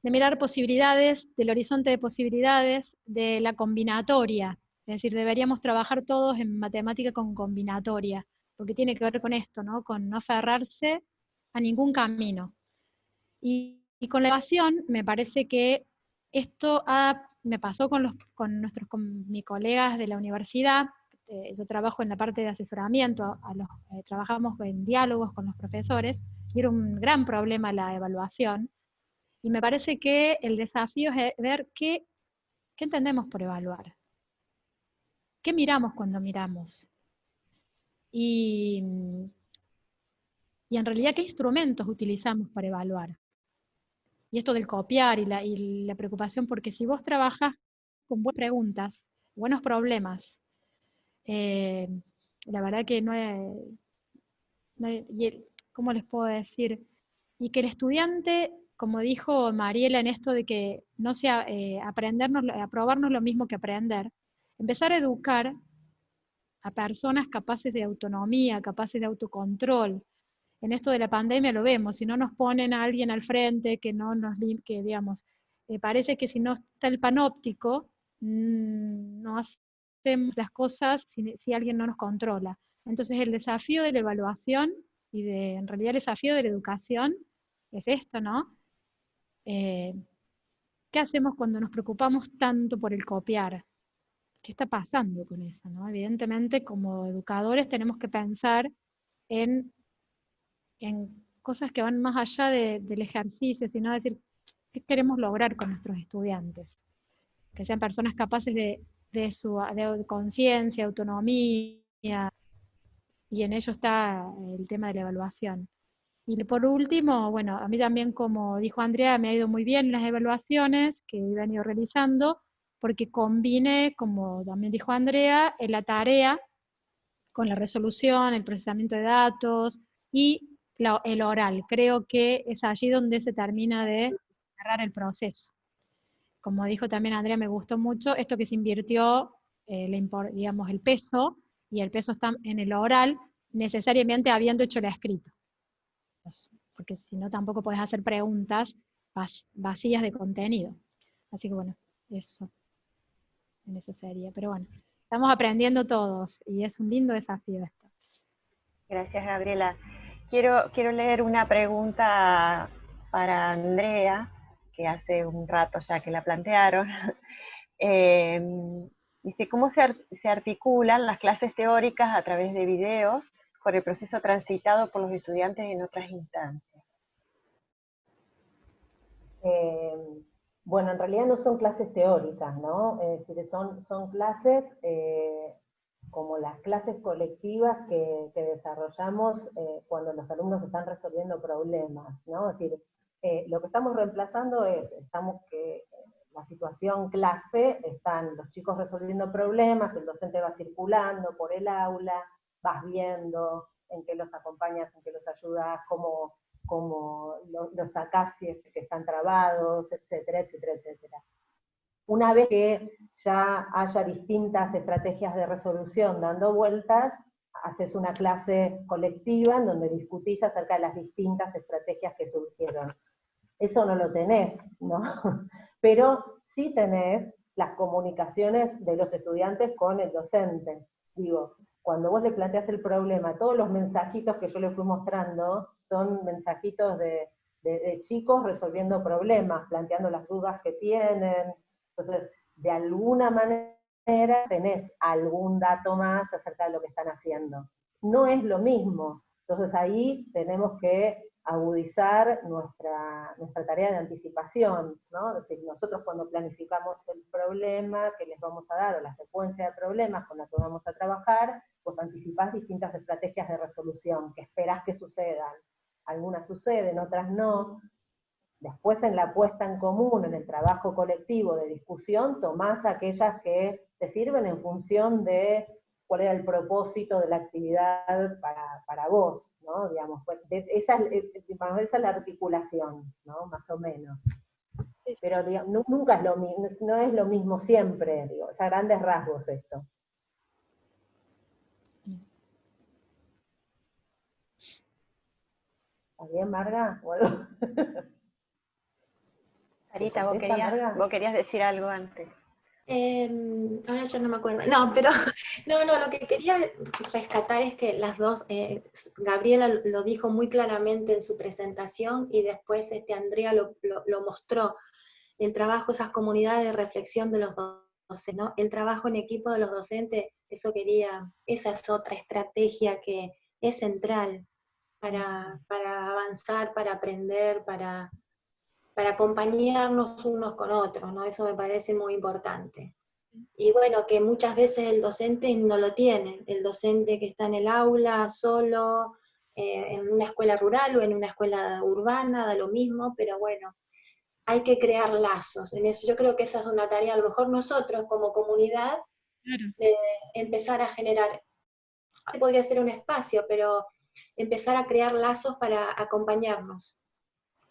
mirar posibilidades, del horizonte de posibilidades, de la combinatoria. Es decir, deberíamos trabajar todos en matemática con combinatoria, porque tiene que ver con esto, ¿no? Con no aferrarse a ningún camino. Y con la evasión, me parece que esto me pasó con mis colegas de la universidad. Yo trabajo en la parte de asesoramiento, trabajamos en diálogos con los profesores, y era un gran problema la evaluación. Y me parece que el desafío es ver qué entendemos por evaluar, qué miramos cuando miramos, y en realidad qué instrumentos utilizamos para evaluar. Y esto del copiar y la preocupación, porque si vos trabajas con buenas preguntas, buenos problemas, la verdad que ¿cómo les puedo decir? Y que el estudiante, como dijo Mariela en esto de que no sea aprobarnos lo mismo que aprender, empezar a educar a personas capaces de autonomía, capaces de autocontrol. En esto de la pandemia lo vemos, si no nos ponen a alguien al frente que digamos, parece que si no está el panóptico, no hacemos las cosas si alguien no nos controla. Entonces el desafío de la evaluación en realidad el desafío de la educación es esto, ¿no? ¿Qué hacemos cuando nos preocupamos tanto por el copiar? ¿Qué está pasando con eso, no? Evidentemente, como educadores tenemos que pensar en cosas que van más allá del ejercicio, sino decir, ¿qué queremos lograr con nuestros estudiantes? Que sean personas capaces de conciencia, autonomía, y en ello está el tema de la evaluación. Y por último, bueno, a mí también, como dijo Andrea, me ha ido muy bien las evaluaciones que he venido realizando, porque combine, como también dijo Andrea, en la tarea con la resolución, el procesamiento de datos y el oral. Creo que es allí donde se termina de cerrar el proceso. Como dijo también Andrea, me gustó mucho esto que se invirtió, digamos, el peso, y el peso está en el oral, necesariamente habiendo hecho el escrito. Porque si no tampoco podés hacer preguntas vacías de contenido. Así que bueno, eso sería. Pero bueno, estamos aprendiendo todos y es un lindo desafío esto. Gracias, Gabriela. Quiero leer una pregunta para Andrea, que hace un rato ya que la plantearon. Dice, ¿cómo se articulan las clases teóricas a través de videos con el proceso transitado por los estudiantes en otras instancias? Bueno, en realidad no son clases teóricas, ¿no? Es decir, son clases como las clases colectivas que desarrollamos cuando los alumnos están resolviendo problemas, ¿no? Es decir, lo que estamos reemplazando la situación clase, están los chicos resolviendo problemas, el docente va circulando por el aula, vas viendo en qué los acompañas, en qué los ayudas, cómo los sacás si es que están trabados, etcétera, etcétera, etcétera. Una vez que ya haya distintas estrategias de resolución dando vueltas, haces una clase colectiva en donde discutís acerca de las distintas estrategias que surgieron. Eso no lo tenés, ¿no? Pero sí tenés las comunicaciones de los estudiantes con el docente. Digo, cuando vos le planteás el problema, todos los mensajitos que yo les fui mostrando son mensajitos de chicos resolviendo problemas, planteando las dudas que tienen. Entonces, de alguna manera tenés algún dato más acerca de lo que están haciendo. No es lo mismo. Entonces ahí tenemos que agudizar nuestra tarea de anticipación, ¿no? Es decir, nosotros cuando planificamos el problema que les vamos a dar, o la secuencia de problemas con la que vamos a trabajar, pues anticipás distintas estrategias de resolución, que esperás que sucedan. Algunas suceden, otras no. Después en la puesta en común, en el trabajo colectivo de discusión, tomás aquellas que te sirven en función de cuál era el propósito de la actividad para vos, ¿no? Digamos, pues, esa es la articulación, ¿no? Más o menos. Pero digamos, nunca es lo mismo, no es lo mismo siempre, digo, es a grandes rasgos esto. ¿Está bien, Marga? Bueno. Sarita, vos querías decir algo antes. Ahora yo no me acuerdo. No, pero no, lo que quería rescatar es que las dos, Gabriela lo dijo muy claramente en su presentación y después Andrea lo mostró, el trabajo, esas comunidades de reflexión de los docentes, ¿no? El trabajo en equipo de los docentes, esa es otra estrategia que es central para avanzar, para aprender, para acompañarnos unos con otros, ¿no? Eso me parece muy importante. Y bueno, que muchas veces el docente no lo tiene, el docente que está en el aula solo, en una escuela rural o en una escuela urbana, da lo mismo, pero bueno, hay que crear lazos. En eso yo creo que esa es una tarea, a lo mejor nosotros como comunidad, de empezar a generar, podría ser un espacio, pero empezar a crear lazos para acompañarnos.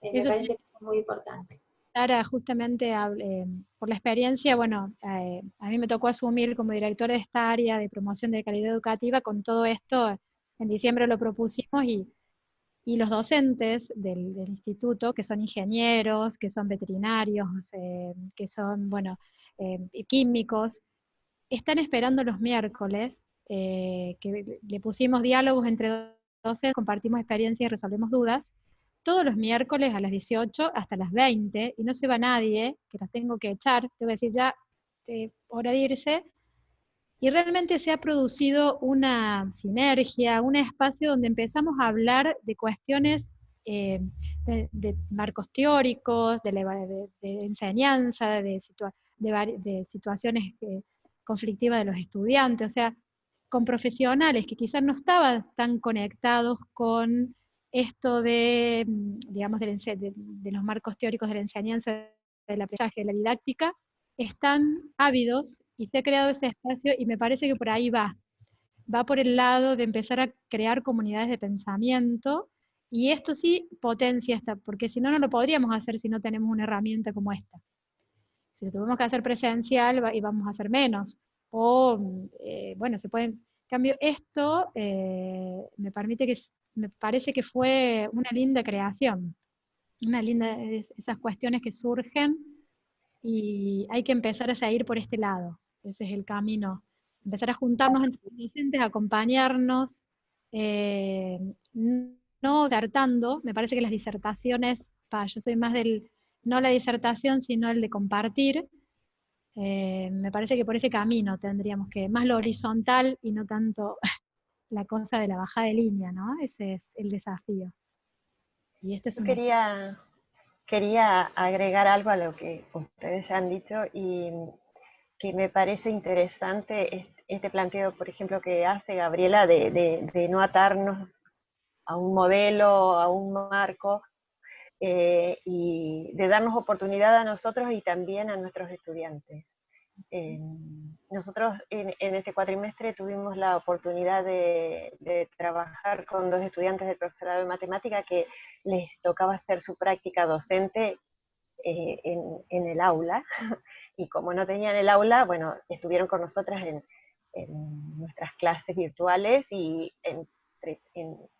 Me parece que eso es muy importante. Sara, justamente por la experiencia, bueno, a mí me tocó asumir como directora de esta área de promoción de calidad educativa con todo esto. En diciembre lo propusimos y los docentes del instituto, que son ingenieros, que son veterinarios, que son, bueno, químicos, están esperando los miércoles, que le pusimos diálogos entre docentes, compartimos experiencias y resolvemos dudas, todos los miércoles a las 18 hasta las 20, y no se va nadie, que las tengo que echar, tengo que decir ya, hora de irse, y realmente se ha producido una sinergia, un espacio donde empezamos a hablar de cuestiones de marcos teóricos, de enseñanza, de situaciones conflictivas de los estudiantes, o sea, con profesionales que quizás no estaban tan conectados con esto de, digamos, de los marcos teóricos de la enseñanza, del aprendizaje, de la didáctica, están ávidos y se ha creado ese espacio y me parece que por ahí va por el lado de empezar a crear comunidades de pensamiento y esto sí potencia esta, porque si no, no lo podríamos hacer si no tenemos una herramienta como esta. Si lo tuvimos que hacer presencial y vamos a hacer menos. O, bueno, se pueden... En cambio, esto me parece que fue una linda creación, una linda, esas cuestiones que surgen y hay que empezar a seguir por este lado. Ese es el camino. Empezar a juntarnos entre los docentes, a acompañarnos, no disertando. Me parece que las disertaciones, yo soy más no la disertación, sino el de compartir. Me parece que por ese camino tendríamos que, más lo horizontal y no tanto la cosa de la bajada de línea, ¿no? Ese es el desafío. Y este es Yo quería agregar algo a lo que ustedes ya han dicho y que me parece interesante este planteo, por ejemplo, que hace Gabriela de no atarnos a un modelo, a un marco, y de darnos oportunidad a nosotros y también a nuestros estudiantes. Nosotros en este cuatrimestre tuvimos la oportunidad de trabajar con 2 estudiantes del profesorado de matemática que les tocaba hacer su práctica docente en el aula, y como no tenían el aula, bueno, estuvieron con nosotras en nuestras clases virtuales y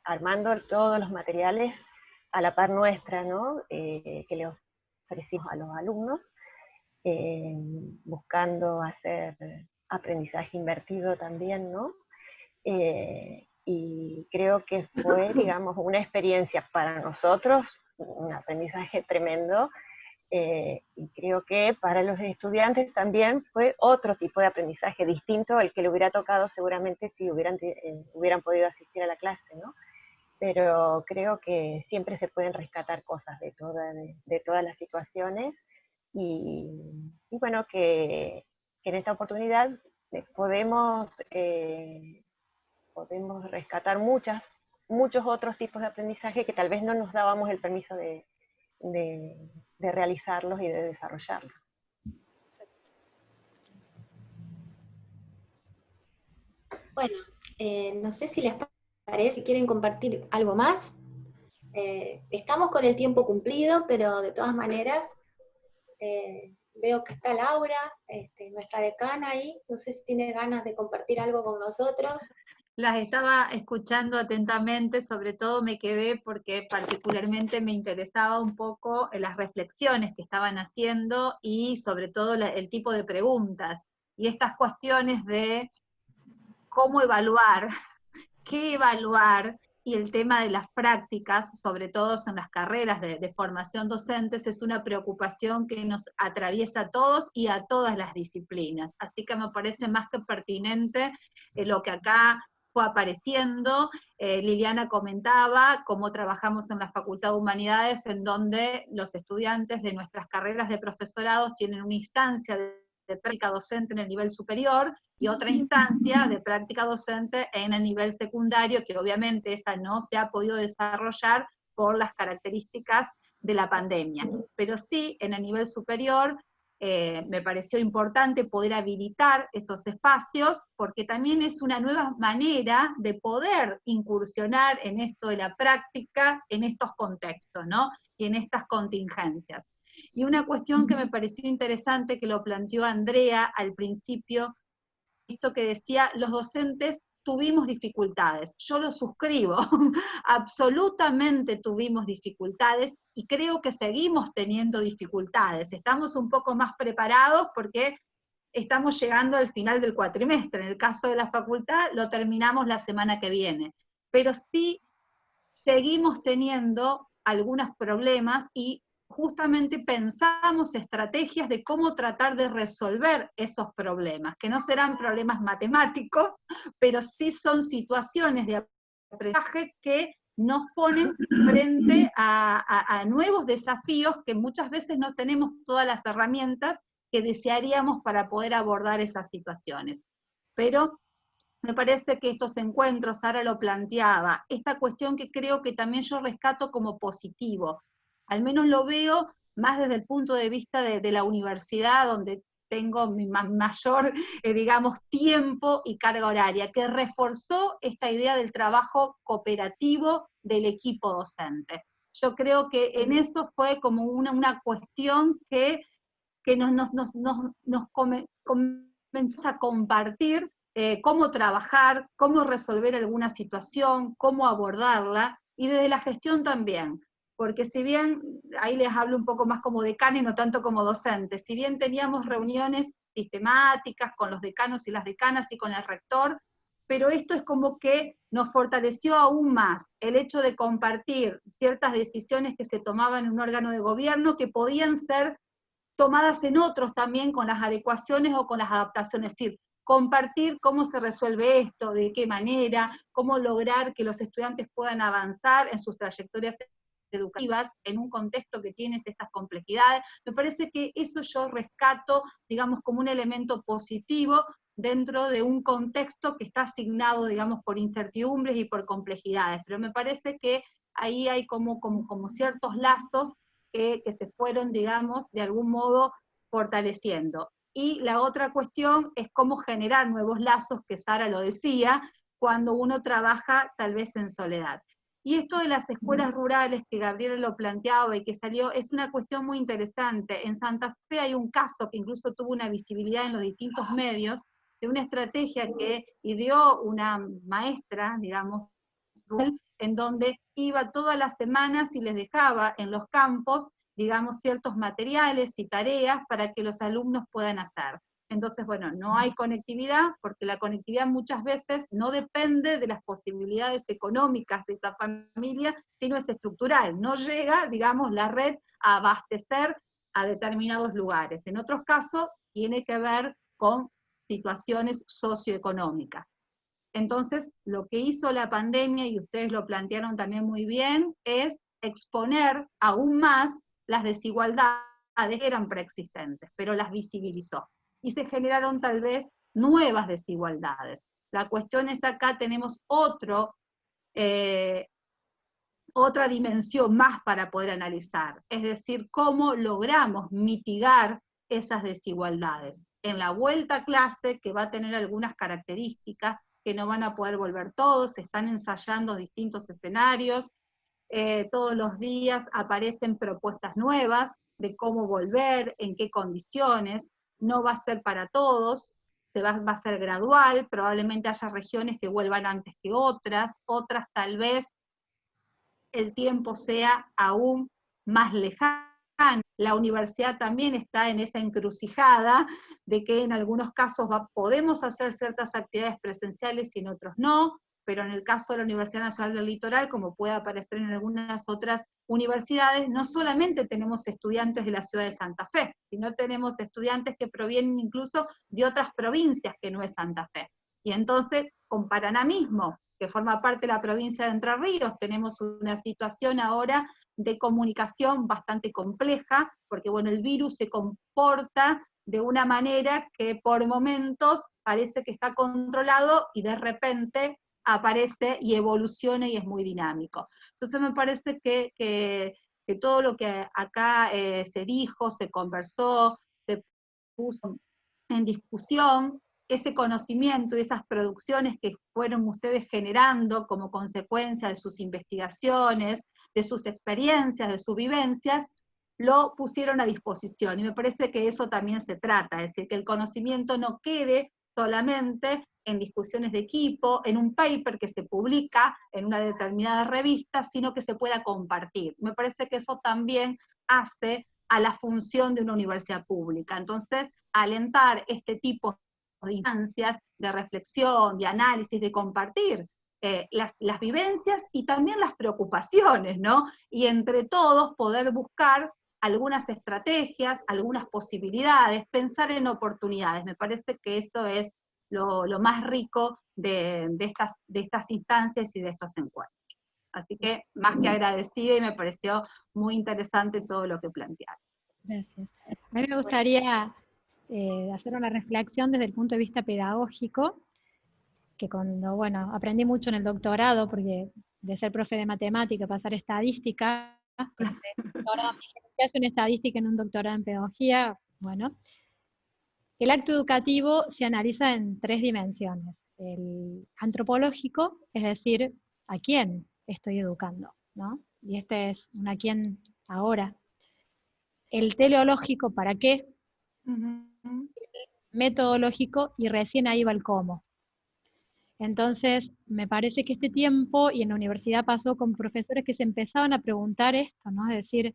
armando todos los materiales a la par nuestra, ¿no? Que le ofrecimos a los alumnos, buscando hacer aprendizaje invertido también, ¿no? Y creo que fue, digamos, una experiencia para nosotros, un aprendizaje tremendo, y creo que para los estudiantes también fue otro tipo de aprendizaje distinto al que le hubiera tocado seguramente si hubieran podido asistir a la clase, ¿no? Pero creo que siempre se pueden rescatar cosas de todas las situaciones y bueno, que en esta oportunidad podemos rescatar muchos otros tipos de aprendizaje que tal vez no nos dábamos el permiso de realizarlos y de desarrollarlos. Bueno, no sé si les parece, si quieren compartir algo más. Estamos con el tiempo cumplido, pero de todas maneras, veo que está Laura, nuestra decana ahí, no sé si tiene ganas de compartir algo con nosotros. Las estaba escuchando atentamente, sobre todo me quedé porque particularmente me interesaba un poco las reflexiones que estaban haciendo y sobre todo el tipo de preguntas y estas cuestiones de cómo evaluar, qué evaluar, y el tema de las prácticas, sobre todo en las carreras de formación docentes, es una preocupación que nos atraviesa a todos y a todas las disciplinas. Así que me parece más que pertinente lo que acá fue apareciendo. Liliana comentaba cómo trabajamos en la Facultad de Humanidades, en donde los estudiantes de nuestras carreras de profesorados tienen una instancia de práctica docente en el nivel superior, y otra instancia de práctica docente en el nivel secundario, que obviamente esa no se ha podido desarrollar por las características de la pandemia. Pero sí, en el nivel superior, me pareció importante poder habilitar esos espacios, porque también es una nueva manera de poder incursionar en esto de la práctica, en estos contextos, ¿no? Y en estas contingencias. Y una cuestión que me pareció interesante, que lo planteó Andrea al principio, esto que decía, los docentes tuvimos dificultades. Yo lo suscribo, absolutamente tuvimos dificultades, y creo que seguimos teniendo dificultades. Estamos un poco más preparados porque estamos llegando al final del cuatrimestre. En el caso de la facultad, lo terminamos la semana que viene. Pero sí seguimos teniendo algunos problemas, y justamente pensamos estrategias de cómo tratar de resolver esos problemas, que no serán problemas matemáticos, pero sí son situaciones de aprendizaje que nos ponen frente a nuevos desafíos, que muchas veces no tenemos todas las herramientas que desearíamos para poder abordar esas situaciones. Pero me parece que estos encuentros, Sara lo planteaba, esta cuestión que creo que también yo rescato como positivo, al menos lo veo más desde el punto de vista de la universidad, donde tengo mi mayor, digamos, tiempo y carga horaria, que reforzó esta idea del trabajo cooperativo del equipo docente. Yo creo que en eso fue como una cuestión que nos comenzó a compartir cómo trabajar, cómo resolver alguna situación, cómo abordarla, y desde la gestión también. Porque si bien, ahí les hablo un poco más como decana y no tanto como docente, si bien teníamos reuniones sistemáticas con los decanos y las decanas y con el rector, pero esto es como que nos fortaleció aún más el hecho de compartir ciertas decisiones que se tomaban en un órgano de gobierno, que podían ser tomadas en otros también, con las adecuaciones o con las adaptaciones. Es decir, compartir cómo se resuelve esto, de qué manera, cómo lograr que los estudiantes puedan avanzar en sus trayectorias educativas en un contexto que tiene estas complejidades. Me parece que eso yo rescato, digamos, como un elemento positivo dentro de un contexto que está asignado, digamos, por incertidumbres y por complejidades. Pero me parece que ahí hay como ciertos lazos que se fueron, digamos, de algún modo fortaleciendo. Y la otra cuestión es cómo generar nuevos lazos, que Sara lo decía, cuando uno trabaja tal vez en soledad. Y esto de las escuelas rurales, que Gabriela lo planteaba y que salió, es una cuestión muy interesante. En Santa Fe hay un caso que incluso tuvo una visibilidad en los distintos medios, de una estrategia que ideó una maestra, digamos, en donde iba todas las semanas y les dejaba en los campos, digamos, ciertos materiales y tareas para que los alumnos puedan hacer. Entonces, bueno, no hay conectividad, porque la conectividad muchas veces no depende de las posibilidades económicas de esa familia, sino es estructural. No llega, digamos, la red a abastecer a determinados lugares. En otros casos, tiene que ver con situaciones socioeconómicas. Entonces, lo que hizo la pandemia, y ustedes lo plantearon también muy bien, es exponer aún más las desigualdades que eran preexistentes, pero las visibilizó. Y se generaron tal vez nuevas desigualdades. La cuestión es acá tenemos otra dimensión más para poder analizar, es decir, cómo logramos mitigar esas desigualdades. En la vuelta a clase, que va a tener algunas características, que no van a poder volver todos, se están ensayando distintos escenarios, todos los días aparecen propuestas nuevas de cómo volver, en qué condiciones, no va a ser para todos, va a ser gradual, probablemente haya regiones que vuelvan antes que otras tal vez el tiempo sea aún más lejano. La universidad también está en esa encrucijada de que en algunos casos podemos hacer ciertas actividades presenciales y en otros no, pero en el caso de la Universidad Nacional del Litoral, como puede aparecer en algunas otras universidades, no solamente tenemos estudiantes de la ciudad de Santa Fe, sino tenemos estudiantes que provienen incluso de otras provincias que no es Santa Fe. Y entonces, con Paraná mismo, que forma parte de la provincia de Entre Ríos, tenemos una situación ahora de comunicación bastante compleja, porque bueno, el virus se comporta de una manera que por momentos parece que está controlado y de repente aparece y evoluciona y es muy dinámico. Entonces me parece que todo lo que acá se dijo, se conversó, se puso en discusión, ese conocimiento y esas producciones que fueron ustedes generando como consecuencia de sus investigaciones, de sus experiencias, de sus vivencias, lo pusieron a disposición. Y me parece que eso también se trata, es decir, que el conocimiento no quede solamente en discusiones de equipo, en un paper que se publica en una determinada revista, sino que se pueda compartir. Me parece que eso también hace a la función de una universidad pública. Entonces, alentar este tipo de instancias de reflexión, de análisis, de compartir las vivencias y también las preocupaciones, ¿no? Y entre todos poder buscar algunas estrategias, algunas posibilidades, pensar en oportunidades. Me parece que eso es lo más rico de estas instancias y de estos encuentros. Así que más que agradecida, y me pareció muy interesante todo lo que plantearon. Gracias. A mí me gustaría hacer una reflexión desde el punto de vista pedagógico, que cuando, bueno, aprendí mucho en el doctorado, porque de ser profe de matemática, pasar estadística, que hace una estadística en un doctorado en pedagogía, bueno, el acto educativo se analiza en 3 dimensiones. El antropológico, es decir, ¿a quién estoy educando? ¿No? Y este es un a quién ahora. El teleológico, ¿para qué? Metodológico, y recién ahí va el cómo. Entonces, me parece que este tiempo, y en la universidad pasó con profesores que se empezaban a preguntar esto, ¿no? Es decir,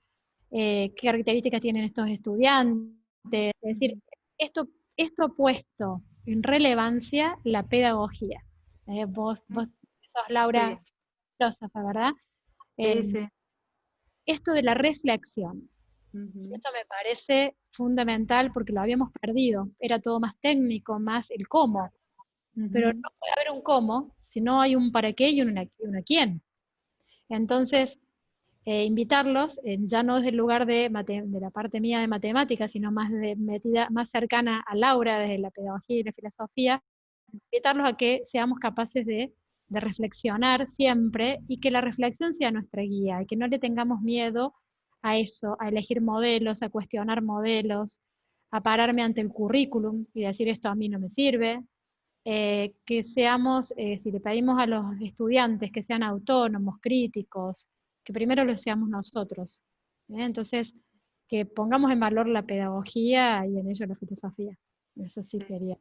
qué características tienen estos estudiantes, es decir, esto ha puesto en relevancia la pedagogía. Vos sos Laura, filósofa, ¿verdad? Sí. Esto de la reflexión. Esto me parece fundamental porque lo habíamos perdido, era todo más técnico, más el cómo. Pero no puede haber un cómo si no hay un para qué y un a quién. Entonces, invitarlos, ya no desde el lugar de la parte mía de matemáticas, sino más metida, más cercana a Laura, desde la pedagogía y la filosofía, invitarlos a que seamos capaces de reflexionar siempre, y que la reflexión sea nuestra guía, y que no le tengamos miedo a eso, a elegir modelos, a cuestionar modelos, a pararme ante el currículum y decir esto a mí no me sirve. Que seamos, si le pedimos a los estudiantes que sean autónomos, críticos, que primero lo seamos nosotros. Entonces, que pongamos en valor la pedagogía y en ello la filosofía. Eso sí quería.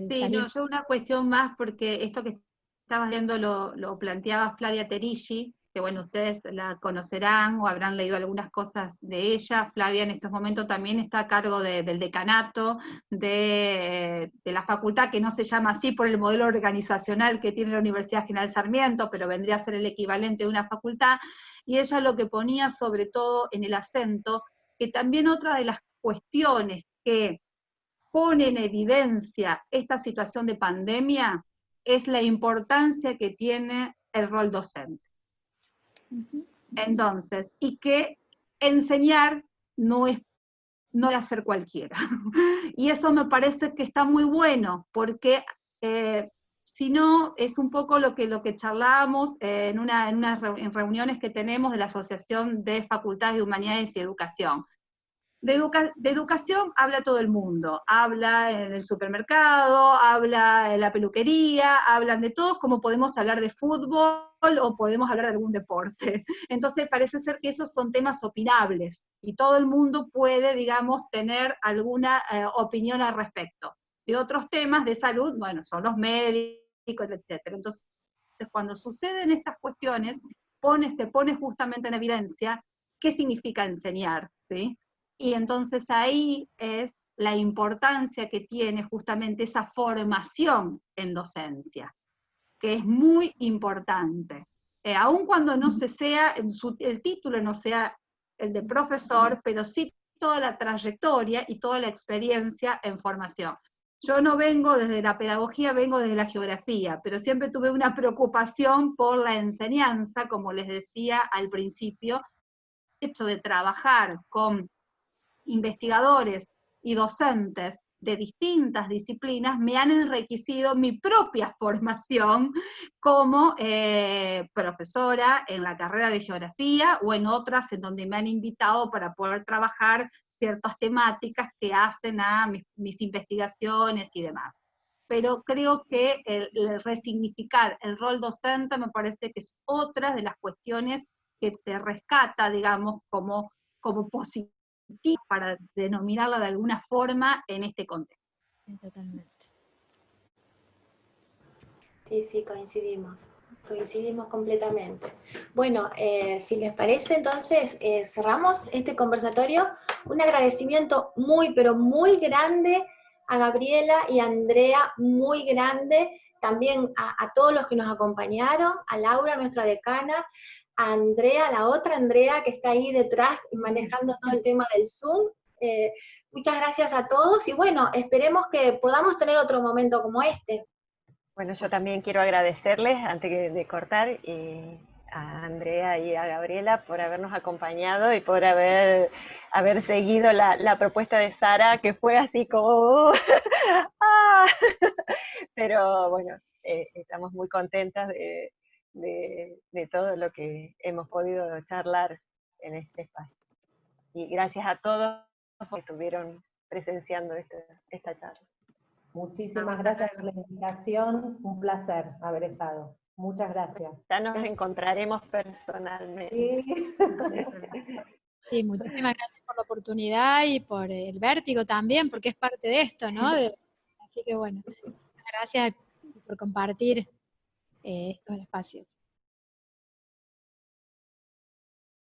Sí, no, yo una cuestión más, porque esto que estabas viendo lo planteaba Flavia Terilli, que bueno, ustedes la conocerán o habrán leído algunas cosas de ella. Flavia en estos momentos también está a cargo del decanato de la facultad, que no se llama así por el modelo organizacional que tiene la Universidad General Sarmiento, pero vendría a ser el equivalente de una facultad, y ella lo que ponía sobre todo en el acento, que también otra de las cuestiones que pone en evidencia esta situación de pandemia es la importancia que tiene el rol docente. Entonces, y que enseñar no es hacer cualquiera. Y eso me parece que está muy bueno, porque si no, es un poco lo que charlábamos en reuniones que tenemos de la Asociación de Facultades de Humanidades y Educación. De educación habla todo el mundo, habla en el supermercado, habla en la peluquería, hablan de todos, como podemos hablar de fútbol o podemos hablar de algún deporte. Entonces parece ser que esos son temas opinables, y todo el mundo puede, digamos, tener alguna opinión al respecto. De otros temas de salud, bueno, son los médicos, etc. Entonces, cuando suceden estas cuestiones, se pone justamente en evidencia qué significa enseñar, ¿sí? Y entonces ahí es la importancia que tiene justamente esa formación en docencia, que es muy importante. Aun cuando no el título no sea el de profesor, pero sí toda la trayectoria y toda la experiencia en formación. Yo no vengo desde la pedagogía, vengo desde la geografía, pero siempre tuve una preocupación por la enseñanza, como les decía al principio, el hecho de trabajar con investigadores y docentes de distintas disciplinas me han enriquecido mi propia formación como profesora en la carrera de geografía o en otras en donde me han invitado para poder trabajar ciertas temáticas que hacen a mis investigaciones y demás. Pero creo que el resignificar el rol docente me parece que es otra de las cuestiones que se rescata, digamos, como positiva, para denominarla de alguna forma en este contexto. Totalmente. Sí, coincidimos completamente. Bueno, si les parece, entonces cerramos este conversatorio. Un agradecimiento muy, pero muy grande a Gabriela y a Andrea, muy grande, también a todos los que nos acompañaron, a Laura, nuestra decana, a Andrea, la otra Andrea que está ahí detrás manejando todo el tema del Zoom. Muchas gracias a todos y bueno, esperemos que podamos tener otro momento como este. Bueno, yo también quiero agradecerles, antes de cortar, a Andrea y a Gabriela por habernos acompañado y por haber seguido la propuesta de Sara, que fue así como... ¡ah! Pero bueno, estamos muy contentas de todo lo que hemos podido charlar en este espacio. Y gracias a todos que estuvieron presenciando esta charla. Muchísimas gracias por la invitación, un placer haber estado. Muchas gracias. Ya nos encontraremos personalmente. Sí. Sí, muchísimas gracias por la oportunidad y por el vértigo también, porque es parte de esto, ¿no? Así que bueno, gracias por compartir estos espacios.